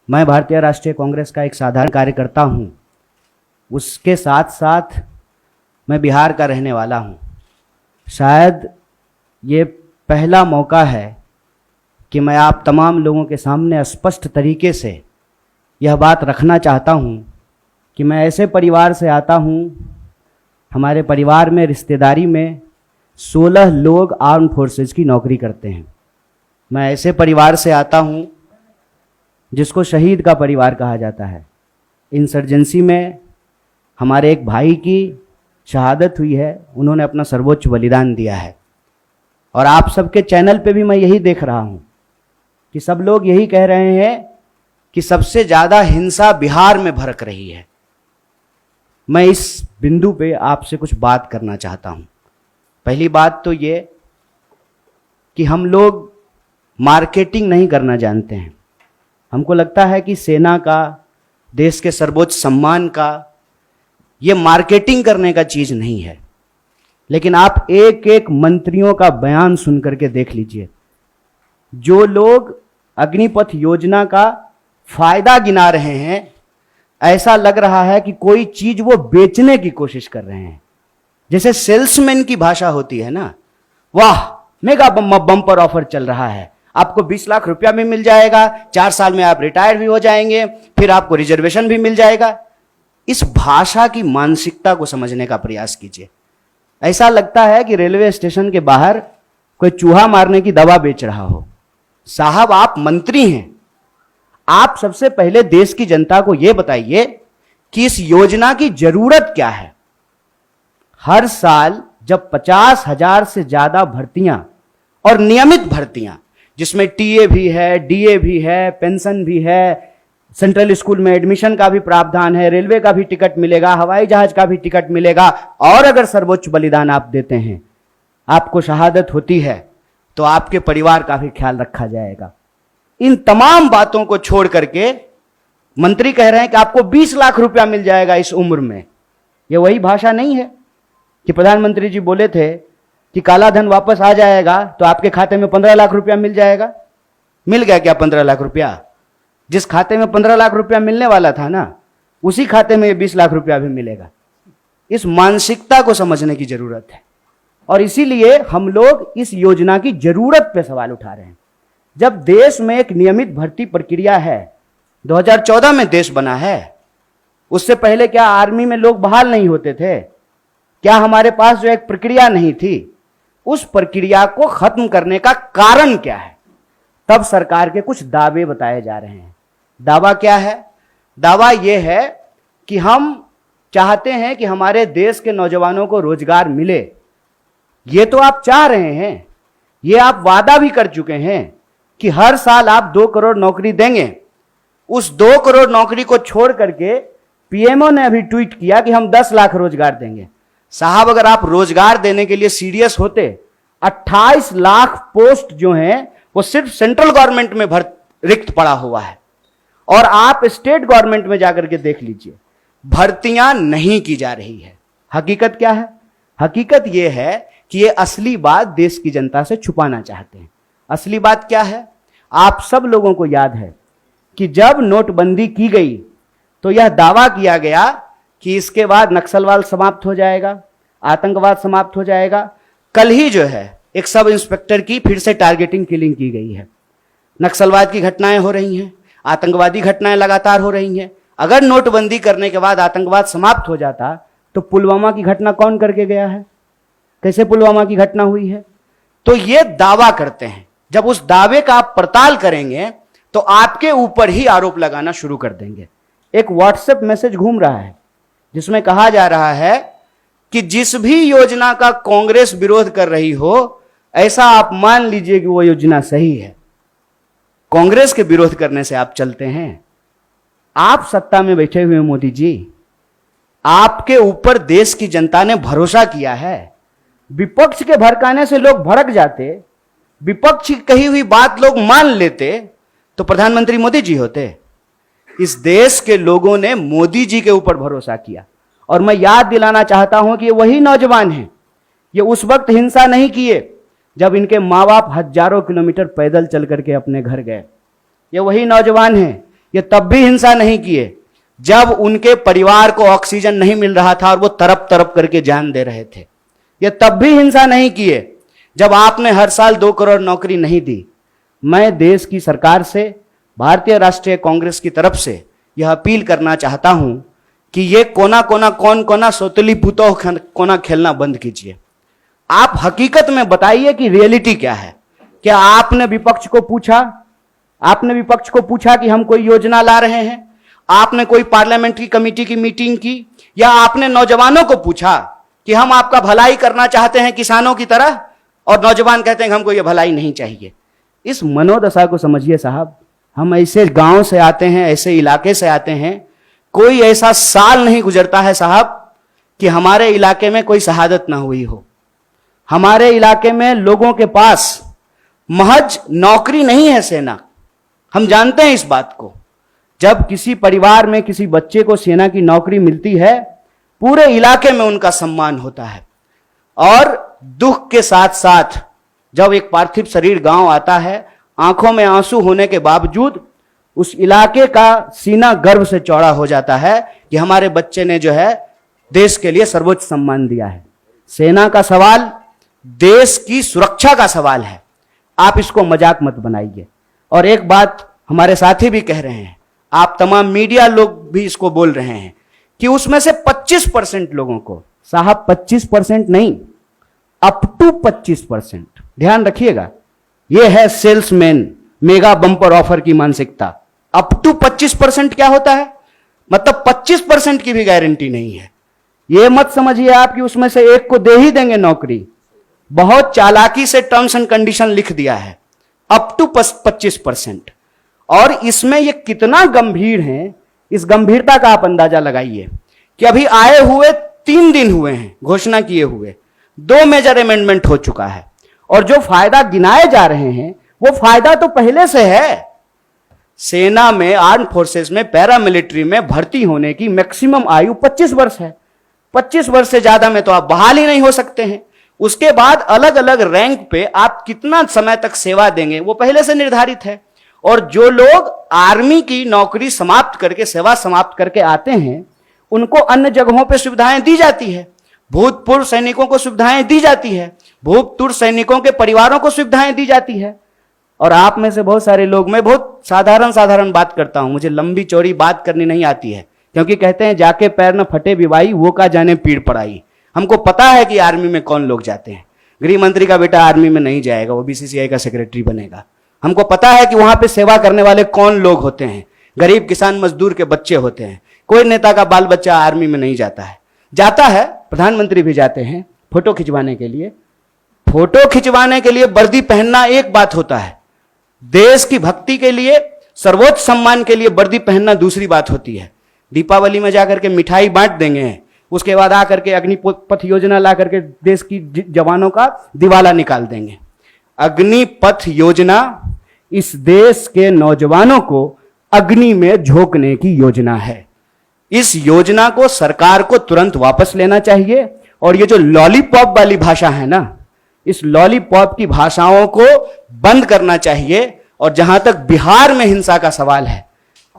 मैं भारतीय राष्ट्रीय कांग्रेस का एक साधारण कार्यकर्ता हूं। उसके साथ साथ मैं बिहार का रहने वाला हूं। शायद ये पहला मौका है कि मैं आप तमाम लोगों के सामने स्पष्ट तरीके से यह बात रखना चाहता हूं कि मैं ऐसे परिवार से आता हूं, हमारे परिवार में रिश्तेदारी में 16 लोग आर्म फोर्सेज की नौकरी करते हैं। मैं ऐसे परिवार से आता हूं जिसको शहीद का परिवार कहा जाता है। इंसर्जेंसी में हमारे एक भाई की शहादत हुई है, उन्होंने अपना सर्वोच्च बलिदान दिया है। और आप सबके चैनल पे भी मैं यही देख रहा हूं कि सब लोग यही कह रहे हैं कि सबसे ज़्यादा हिंसा बिहार में भड़क रही है। मैं इस बिंदु पे आपसे कुछ बात करना चाहता हूं। पहली बात तो ये कि हम लोग मार्केटिंग नहीं करना जानते हैं। हमको लगता है कि सेना का, देश के सर्वोच्च सम्मान का, ये मार्केटिंग करने का चीज नहीं है। लेकिन आप एक एक मंत्रियों का बयान सुन करके देख लीजिए। जो लोग अग्निपथ योजना का फायदा गिना रहे हैं, ऐसा लग रहा है कि कोई चीज वो बेचने की कोशिश कर रहे हैं। जैसे सेल्समैन की भाषा होती है ना, वाह मेगा बम्पर ऑफर चल रहा है, आपको 20 लाख रुपया भी मिल जाएगा, 4 साल में आप रिटायर भी हो जाएंगे, फिर आपको रिजर्वेशन भी मिल जाएगा। इस भाषा की मानसिकता को समझने का प्रयास कीजिए। ऐसा लगता है कि रेलवे स्टेशन के बाहर कोई चूहा मारने की दवा बेच रहा हो। साहब, आप मंत्री हैं, आप सबसे पहले देश की जनता को यह बताइए कि इस योजना की जरूरत क्या है। हर साल जब 50,000 से ज्यादा भर्तियां और नियमित भर्तियां, जिसमें टीए भी है, डीए भी है, पेंशन भी है, सेंट्रल स्कूल में एडमिशन का भी प्रावधान है, रेलवे का भी टिकट मिलेगा, हवाई जहाज का भी टिकट मिलेगा, और अगर सर्वोच्च बलिदान आप देते हैं, आपको शहादत होती है, तो आपके परिवार का भी ख्याल रखा जाएगा। इन तमाम बातों को छोड़ करके मंत्री कह रहे हैं कि आपको 20 लाख रुपया मिल जाएगा इस उम्र में। यह वही भाषा नहीं है कि प्रधानमंत्री जी बोले थे कि काला धन वापस आ जाएगा तो आपके खाते में 15 लाख रुपया मिल जाएगा। मिल गया क्या 15 लाख रुपया? जिस खाते में 15 लाख रुपया मिलने वाला था ना, उसी खाते में 20 लाख रुपया भी मिलेगा। इस मानसिकता को समझने की जरूरत है, और इसीलिए हम लोग इस योजना की जरूरत पे सवाल उठा रहे हैं। जब देश में एक नियमित भर्ती प्रक्रिया है, 2014 में देश बना है, उससे पहले क्या आर्मी में लोग बहाल नहीं होते थे? क्या हमारे पास जो एक प्रक्रिया नहीं थी, उस प्रक्रिया को खत्म करने का कारण क्या है? तब सरकार के कुछ दावे बताए जा रहे हैं। दावा क्या है? दावा यह है कि हम चाहते हैं कि हमारे देश के नौजवानों को रोजगार मिले। ये तो आप चाह रहे हैं, ये आप वादा भी कर चुके हैं कि हर साल आप 2 करोड़ नौकरी देंगे। उस 2 करोड़ नौकरी को छोड़ करके पीएमओ ने अभी ट्वीट किया कि हम 10 लाख रोजगार देंगे। साहब, अगर आप रोजगार देने के लिए सीरियस होते, 28 लाख पोस्ट जो हैं वो सिर्फ सेंट्रल गवर्नमेंट में रिक्त पड़ा हुआ है, और आप स्टेट गवर्नमेंट में जाकर के देख लीजिए, भर्तियां नहीं की जा रही है। हकीकत क्या है? हकीकत यह है कि ये असली बात देश की जनता से छुपाना चाहते हैं। असली बात क्या है? आप सब लोगों को याद है कि जब नोटबंदी की गई तो यह दावा किया गया कि इसके बाद नक्सलवाद समाप्त हो जाएगा, आतंकवाद समाप्त हो जाएगा। कल ही जो है एक सब इंस्पेक्टर की फिर से टारगेटिंग किलिंग की गई है। नक्सलवाद की घटनाएं हो रही हैं, आतंकवादी घटनाएं लगातार हो रही हैं। अगर नोटबंदी करने के बाद आतंकवाद समाप्त हो जाता तो पुलवामा की घटना कौन करके गया है? कैसे पुलवामा की घटना हुई है? तो ये दावा करते हैं। जब उस दावे का आप पड़ताल करेंगे तो आपके ऊपर ही आरोप लगाना शुरू कर देंगे। एक व्हाट्सएप मैसेज घूम रहा है जिसमें कहा जा रहा है कि जिस भी योजना का कांग्रेस विरोध कर रही हो, ऐसा आप मान लीजिए कि वो योजना सही है। कांग्रेस के विरोध करने से आप चलते हैं? आप सत्ता में बैठे हुए मोदी जी, आपके ऊपर देश की जनता ने भरोसा किया है। विपक्ष के भड़काने से लोग भड़क जाते, विपक्ष की कही हुई बात लोग मान लेते, तो प्रधानमंत्री मोदी जी होते। इस देश के लोगों ने मोदी जी के ऊपर भरोसा किया, और मैं याद दिलाना चाहता हूं कि ये वही नौजवान हैं। ये उस वक्त हिंसा नहीं किए जब इनके माँ बाप हजारों किलोमीटर पैदल चल करके अपने घर गए। ये वही नौजवान हैं, ये तब भी हिंसा नहीं किए जब उनके परिवार को ऑक्सीजन नहीं मिल रहा था और वो तरप तरप करके जान दे रहे थे। ये तब भी हिंसा नहीं किए जब आपने हर साल 2 करोड़ नौकरी नहीं दी। मैं देश की सरकार से, भारतीय राष्ट्रीय कांग्रेस की तरफ से यह अपील करना चाहता हूं कि ये कोना कोना कौन कोना सोतली पुतो कोना खेलना बंद कीजिए। आप हकीकत में बताइए कि रियलिटी क्या है। क्या आपने विपक्ष को पूछा? आपने विपक्ष को पूछा कि हम कोई योजना ला रहे हैं? आपने कोई पार्लियामेंट्री कमेटी की मीटिंग की? या आपने नौजवानों को पूछा कि हम आपका भलाई करना चाहते हैं किसानों की तरह, और नौजवान कहते हैं कि हमको ये भलाई नहीं चाहिए? इस मनोदशा को समझिए साहब। हम ऐसे गांव से आते हैं, ऐसे इलाके से आते हैं, कोई ऐसा साल नहीं गुजरता है साहब कि हमारे इलाके में कोई शहादत ना हुई हो। हमारे इलाके में लोगों के पास महज नौकरी नहीं है सेना, हम जानते हैं इस बात को। जब किसी परिवार में किसी बच्चे को सेना की नौकरी मिलती है, पूरे इलाके में उनका सम्मान होता है। और दुख के साथ साथ जब एक पार्थिव शरीर गांव आता है, आंखों में आंसू होने के बावजूद उस इलाके का सीना गर्व से चौड़ा हो जाता है कि हमारे बच्चे ने जो है देश के लिए सर्वोच्च सम्मान दिया है। सेना का सवाल देश की सुरक्षा का सवाल है। आप इसको मजाक मत बनाइए। और एक बात हमारे साथी भी कह रहे हैं, आप तमाम मीडिया लोग भी इसको बोल रहे हैं कि उसमें से 25% लोगों को, साहब 25% नहीं, अप टू 25%, ध्यान रखिएगा। यह है सेल्समैन मेगा बंपर ऑफर की मानसिकता। अप टू 25% क्या होता है? मतलब 25% की भी गारंटी नहीं है। यह मत समझिए आप कि उसमें से एक को दे ही देंगे नौकरी। बहुत चालाकी से टर्म्स एंड कंडीशन लिख दिया है, अप टू 25%। और इसमें यह कितना गंभीर है, इस गंभीरता का आप अंदाजा लगाइए कि अभी आए हुए 3 दिन हुए हैं घोषणा किए हुए, 2 मेजर अमेंडमेंट हो चुका है, और जो फायदा गिनाए जा रहे हैं वो फायदा तो पहले से है। सेना में, आर्म फोर्सेस में, पैरामिलिट्री में भर्ती होने की मैक्सिमम आयु 25 वर्ष है। 25 वर्ष से ज्यादा में तो आप बहाल ही नहीं हो सकते हैं। उसके बाद अलग अलग रैंक पे आप कितना समय तक सेवा देंगे वो पहले से निर्धारित है। और जो लोग आर्मी की नौकरी समाप्त करके, सेवा समाप्त करके आते हैं, उनको अन्य जगहों पे सुविधाएं दी जाती है। भूतपूर्व सैनिकों को सुविधाएं दी जाती है, भूतपूर्व सैनिकों के परिवारों को सुविधाएं दी जाती है। और आप में से बहुत सारे लोग, मैं बहुत साधारण बात करता हूं, मुझे लंबी चौड़ी बात करनी नहीं आती है, क्योंकि कहते हैं जाके पैर न फटे बिवाई, वो का जाने पीड़ पड़ाई। हमको पता है कि आर्मी में कौन लोग जाते हैं। गृह मंत्री का बेटा आर्मी में नहीं जाएगा, वो बीसीसीआई का सेक्रेटरी बनेगा। हमको पता है कि वहां पे सेवा करने वाले कौन लोग होते हैं। गरीब किसान मजदूर के बच्चे होते हैं। कोई नेता का बाल बच्चा आर्मी में नहीं जाता है। जाता है, प्रधानमंत्री भी जाते हैं फोटो खिंचवाने के लिए। फोटो खिंचवाने के लिए वर्दी पहनना एक बात होता है, देश की भक्ति के लिए, सर्वोच्च सम्मान के लिए वर्दी पहनना दूसरी बात होती है। दीपावली में जाकर के मिठाई बांट देंगे, उसके बाद आकर के अग्निपथ योजना ला करके देश की जवानों का दिवाला निकाल देंगे। अग्निपथ योजना इस देश के नौजवानों को अग्नि में झोंकने की योजना है। इस योजना को सरकार को तुरंत वापस लेना चाहिए। और ये जो लॉलीपॉप वाली भाषा है ना, इस लॉलीपॉप की भाषाओं को बंद करना चाहिए। और जहां तक बिहार में हिंसा का सवाल है,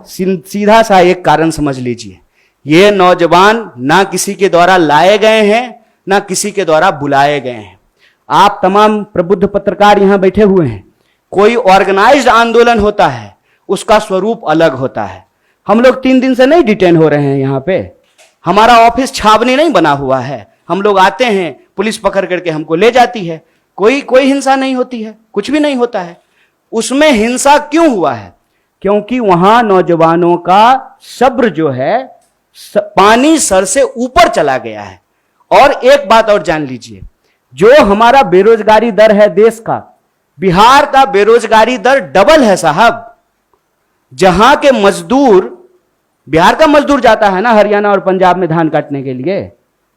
सीधा सा एक कारण समझ लीजिए, ये नौजवान ना किसी के द्वारा लाए गए हैं, ना किसी के द्वारा बुलाए गए हैं। आप तमाम प्रबुद्ध पत्रकार यहां बैठे हुए हैं। कोई ऑर्गेनाइज्ड आंदोलन होता है, उसका स्वरूप अलग होता है। हम लोग 3 दिन से नहीं डिटेन हो रहे हैं यहां पे। हमारा ऑफिस छावनी नहीं बना हुआ है। हम लोग आते हैं, पुलिस पकड़ करके हमको ले जाती है। कोई हिंसा नहीं होती है, कुछ भी नहीं होता है। उसमें हिंसा क्यों हुआ है? क्योंकि वहां नौजवानों का सब्र जो है पानी सर से ऊपर चला गया है। और एक बात और जान लीजिए, जो हमारा बेरोजगारी दर है देश का, बिहार का बेरोजगारी दर डबल है साहब। जहां के मजदूर, बिहार का मजदूर जाता है ना हरियाणा और पंजाब में धान काटने के लिए,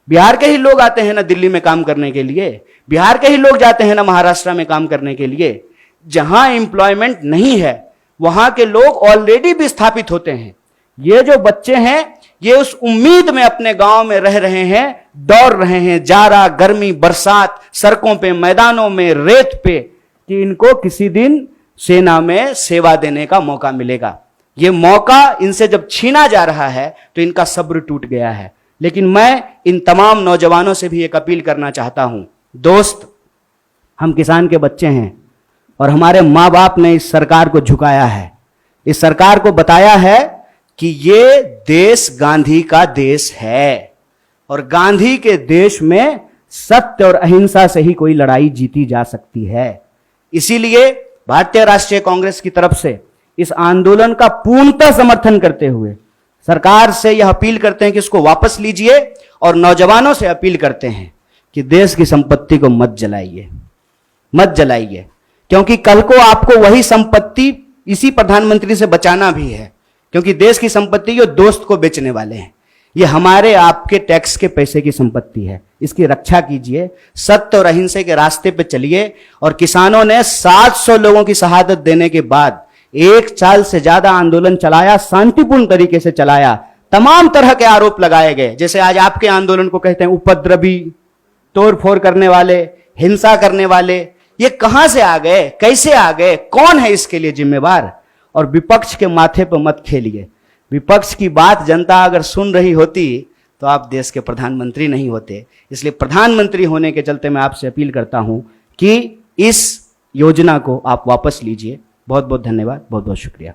बिहार के ही लोग आते हैं ना दिल्ली में काम करने के लिए, बिहार के ही लोग जाते हैं ना महाराष्ट्र में काम करने के लिए। जहां एम्प्लॉयमेंट नहीं है वहां के लोग ऑलरेडी विस्थापित होते हैं। ये जो बच्चे हैं ये उस उम्मीद में अपने गांव में रह रहे हैं, दौड़ रहे हैं, जाड़ा, गर्मी, बरसात, सड़कों पे, मैदानों में, रेत पे, कि इनको किसी दिन सेना में सेवा देने का मौका मिलेगा। ये मौका इनसे जब छीना जा रहा है तो इनका सब्र टूट गया है। लेकिन मैं इन तमाम नौजवानों से भी एक अपील करना चाहता हूं, दोस्त, हम किसान के बच्चे हैं और हमारे मां बाप ने इस सरकार को झुकाया है, इस सरकार को बताया है कि ये देश गांधी का देश है और गांधी के देश में सत्य और अहिंसा से ही कोई लड़ाई जीती जा सकती है। इसीलिए भारतीय राष्ट्रीय कांग्रेस की तरफ से इस आंदोलन का पूर्णतः समर्थन करते हुए सरकार से यह अपील करते हैं कि इसको वापस लीजिए और नौजवानों से अपील करते हैं कि देश की संपत्ति को मत जलाइए, मत जलाइए, क्योंकि कल को आपको वही संपत्ति इसी प्रधानमंत्री से बचाना भी है, क्योंकि देश की संपत्ति ये दोस्त को बेचने वाले हैं। ये हमारे आपके टैक्स के पैसे की संपत्ति है, इसकी रक्षा कीजिए, सत्य और अहिंसा के रास्ते पे चलिए। और किसानों ने 700 लोगों की शहादत देने के बाद 1 साल से ज्यादा आंदोलन चलाया, शांतिपूर्ण तरीके से चलाया, तमाम तरह के आरोप लगाए गए, जैसे आज आपके आंदोलन को कहते हैं उपद्रवी, तोड़फोड़ करने वाले, हिंसा करने वाले। ये कहां से आ गए, कैसे आ गए, कौन है इसके लिए जिम्मेवार? और विपक्ष के माथे पर मत खेलिए। विपक्ष की बात जनता अगर सुन रही होती तो आप देश के प्रधानमंत्री नहीं होते। इसलिए प्रधानमंत्री होने के चलते मैं आपसे अपील करता हूं कि इस योजना को आप वापस लीजिए। बहुत बहुत धन्यवाद, बहुत बहुत शुक्रिया।